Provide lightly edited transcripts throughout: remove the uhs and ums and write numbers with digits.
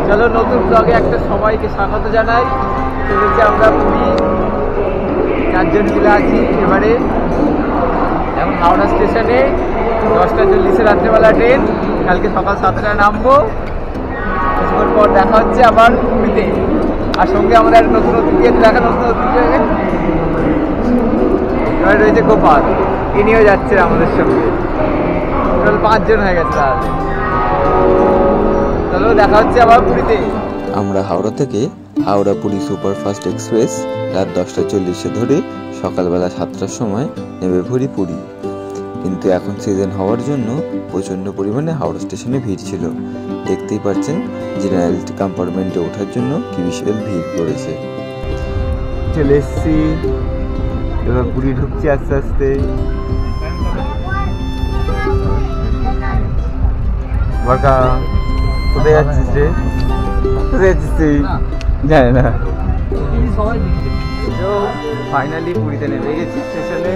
চলো নতুন ব্লগে একটা সবাইকে স্বাগত জানাই। চলেছি আমরা পুরী, 4 জন মিলে আছি। এবারে এখন হাওড়া স্টেশনে 10টা 40 রাত্রেবেলা ট্রেন, কালকে সকাল 7টায় নামবো। কিছুক্ষণ পর দেখা হচ্ছে আবার পুরীতে। আর সঙ্গে আমাদের একটা নতুন অতিথি দেখা, নতুন অতিথি এবার রয়েছে গোপাল, ইনিও যাচ্ছে আমাদের সঙ্গে। টোটাল 5 জন হয়ে গেছে। তাহলে চলো দেখা হচ্ছে আবার পুরীতে। আমরা হাওড়া থেকে হাওড়া পুরী সুপারফাস্ট এক্সপ্রেস রাত 10টা 40 ধরে সকালবেলা 7টার সময় নেমে পড়ি পুরী। কিন্তু এখন সিজন হওয়ার জন্য প্রচণ্ড পরিমাণে হাওড়া স্টেশনে ভিড় ছিল। দেখতেই পাচ্ছেন জেনারেল কম্পার্টমেন্টে ওঠার জন্য কি বিশাল ভিড় পড়েছে। চলে এসছি, এবার পুরী ঢুকছি আস্তে আস্তে। বরকা কোথায় যাচ্ছিস রে? কোথায় যাচ্ছিস তুই? জানি না। ফাইনালি পুরীতে নেমে গেছি স্টেশনে।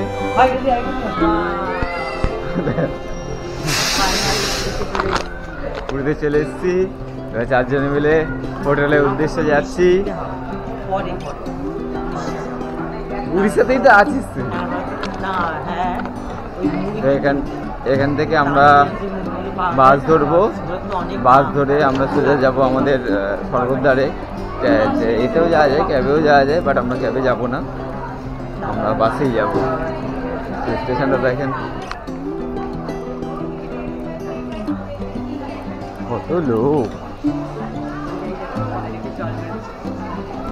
পুরীতে চলে এসছি। এবার 4 জন মিলে হোটেলের উদ্দেশ্যে যাচ্ছি। উড়িষ্যাতেই তো আছিস তুই। এখান থেকে আমরা বাস ধরবো। বাস ধরে আমরা সোজা যাবো আমাদের স্বর্গদ্বারে। এতেও যাওয়া যায়, ক্যাবেও যাওয়া যায়, বাট আমরা ক্যাবে যাবো না, আমরা বাসেই যাবো। স্টেশনটা দেখেন কত লোক।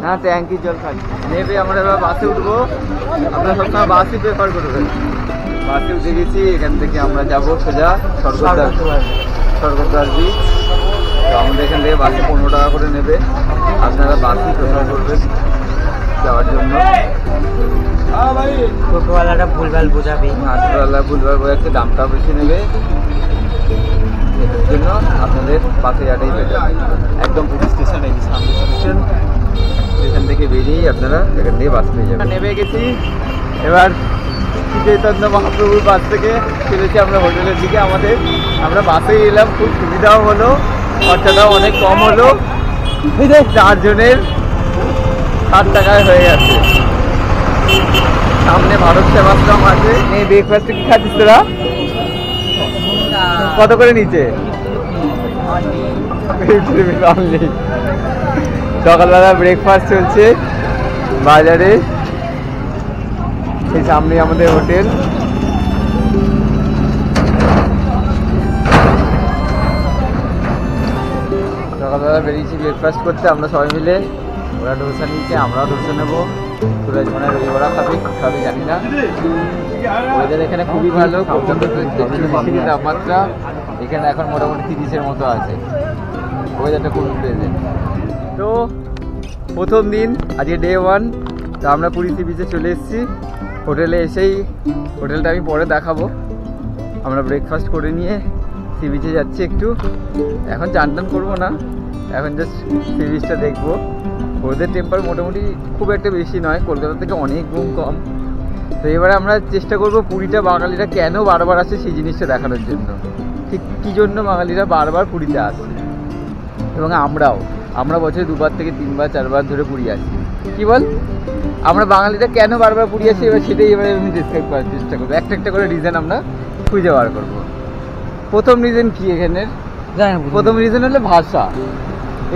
হ্যাঁ, ট্যাঙ্কির জল খাচ্ছি। নেবে আমরা এবার বাসে উঠবো। আমরা সবসময় বাসই প্রেফার করবেন। বাসে উঠে গেছি। এখান থেকে আমরা যাবো সোজা স্বর্গদ্বার বিচ। তো আমাদের এখান থেকে বাসে 15 টাকা করে নেবে। আপনারা বাসই প্রেফার করবেন যাওয়ার জন্য। টোটোওয়ালাটা ভুলভাল বোঝাবে, টোটোওয়ালা ভুলভাল বোঝাচ্ছে, দামটাও বেশি নেবে। এর জন্য আপনাদের বাসে যাওয়াটাই বেটার। একদম পুরী স্টেশন, এই সামনে স্টেশন। স্টেশন থেকে বেরিয়েই আপনারা এখান থেকে বাস পেয়ে যাবেন। নেমে গেছি। এবার চৈতন্য মহাপ্রভুর বাস থেকে চলেছি আমরা হোটেলের দিকে। আমরা বাসেই এলাম, খুব সুবিধাও হলো, খরচাটাও অনেক কম হলো। 4 জনের 7 টাকায় হয়ে গেছে। সামনে ভারত সেবাশ্রম আছে। এই ব্রেকফাস্টে কি খাচ্ছিস তোরা? কত করে নিচে? সকালবেলা ব্রেকফাস্ট চলছে বাজারে। এই সামনে আমাদের হোটেল। সকালবেলা বেরিয়েছি ব্রেকফাস্ট করতে আমরা সবাই মিলে। ওরা ডোসা নিয়েছে, আমরাও ডোসা নেবো। সুরাজ মনে হয় ওরা খাবে জানি না। ওদের এখানে খুবই ভালো, তাপমাত্রা এখানে এখন মোটামুটি 30-এর মতো আছে। ওয়েদারটা খুবই প্লেজেন্ট। তো প্রথম দিন, আজকে ডে 1। তো আমরা পুরী সি বিচে চলে এসেছি। হোটেলে এসেই, হোটেলটা আমি পরে দেখাবো। আমরা ব্রেকফাস্ট করে নিয়ে সি বিচে যাচ্ছি একটু। এখন চান টান করবো না, এখন জাস্ট সি বিচটা দেখবো। ওদের টেম্পার মোটামুটি খুব একটা বেশি নয়, কলকাতা থেকে অনেক গুণ কম। তো এবারে আমরা চেষ্টা করবো পুরীটা বাঙালিরা কেন বারবার আসে সেই জিনিসটা দেখানোর জন্য। ঠিক কী জন্য বাঙালিরা বারবার পুরীতে আসে। এবং আমরা বছরে 2বার থেকে 3বার 4বার ধরে পুরী আসি। কী বল, আমরা বাঙালিরা কেন বারবার পুরী আসি, এবার সেটাই এবারে আমি ডিসক্রাইব করার চেষ্টা করবো। একটা করে রিজন আমরা খুঁজে বার করবো। প্রথম রিজন কি এখানের? প্রথম রিজন হলো ভাষা।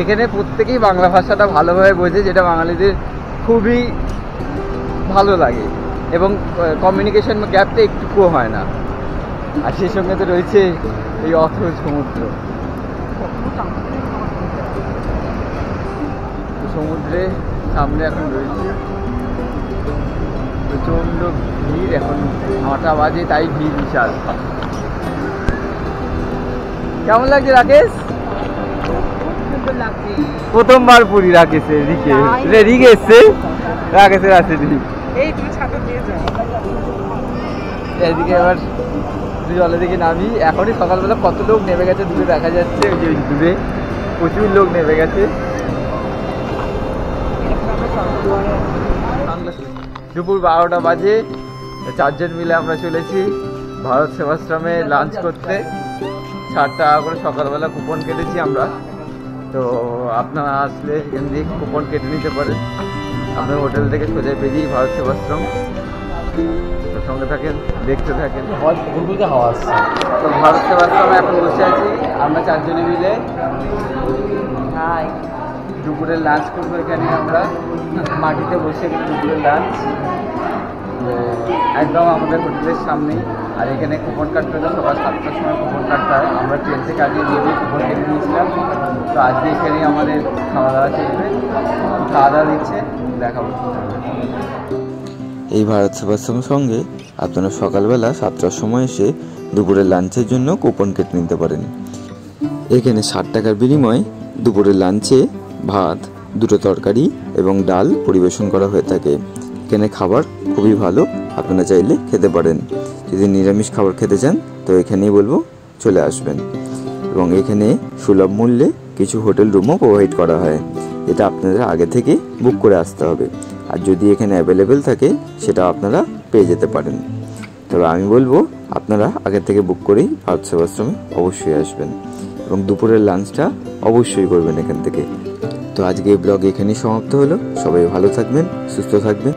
এখানে প্রত্যেকেই বাংলা ভাষাটা ভালোভাবে বোঝে, যেটা বাঙালিদের খুবই ভালো লাগে। এবং কমিউনিকেশন গ্যাপটা একটুকুও হয় না। আর সেই সঙ্গে তো রয়েছে এই অথৈ সমুদ্র। সমুদ্রে সামনে এখন রয়েছে প্রচণ্ড ভিড়। এখন 9টা বাজে, তাই ভিড় বিশাল। কেমন লাগছে রাকেশ? প্রথমবার পুরী রাকেশের রিক এসছে। রাকেশের আছে এদিকে। এবার জলের দিকে নামি। এখনই সকালবেলা কত লোক নেমে গেছে দূরে দেখা যাচ্ছে। ওই যে দূরে প্রচুর লোক নেমে গেছে। দুপুর 12টা বাজে। 4 জন মিলে আমরা চলেছি ভারত সেবাশ্রমে লাঞ্চ করতে। 60 টাকা করে সকালবেলা কুপন কেটেছি আমরা। তো আপনারা আসলে এখান থেকে কুপন কেটে নিতে পারেন। আপনার হোটেল থেকে সোজা বেরিয়ে ভারত সেবাশ্রম, তো সঙ্গে থাকেন, দেখতে থাকেন। হাওয়া আসছে। তো ভারত সেবাশ্রমে এখন বসে আছি আমরা 4 জনে মিলে। দুপুরের লাঞ্চ করবো এখানে আমরা মাটিতে বসে, এখানে দুপুরের লাঞ্চ একদম আমাদের হোটেলের সামনেই। আর এখানে কুপন কাটতে হলে সকাল 7টার সময় কুপন কাটতে হয়। আমরা ট্রেন থেকে আগে নেমে কুপন কেটে নিয়েছিলাম। তো আজকে এখানেই আমাদের খাওয়া দাওয়া চলবে, খাওয়া দাওয়া দিচ্ছে, দেখাবো। এই ভারত সেবাশ্রমের সঙ্গে আপনারা সকালবেলা 7টার সময় এসে দুপুরের লাঞ্চের জন্য কুপন কেটে নিতে পারেন। এখানে 60 টাকার বিনিময়ে দুপুরের লাঞ্চে ভাত, 2টো তরকারি এবং ডাল পরিবেশন করা হয়ে থাকে। এখানে খাবার খুবই ভালো, আপনারা চাইলে খেতে পারেন। যদি নিরামিষ খাবার খেতে চান তো এখানেই বলবো চলে আসবেন। এবং এখানে সুলভ মূল্যে কিছু হোটেল রুমও প্রোভাইড করা হয়, এটা আপনারা আগে থেকে বুক করে আসতে হবে। আর যদি এখানে অ্যাভেলেবেল থাকে সেটা আপনারা পেয়ে যেতে পারেন। তবে আমি বলবো আপনারা আগে থেকে বুক করেই ভারত সেবাশ্রমে অবশ্যই আসবেন এবং দুপুরের লাঞ্চটা অবশ্যই করবেন এখান থেকে। তো আজকে এই ব্লগ এখানেই সমাপ্ত হলো। সবাই ভালো থাকবেন, সুস্থ থাকবেন।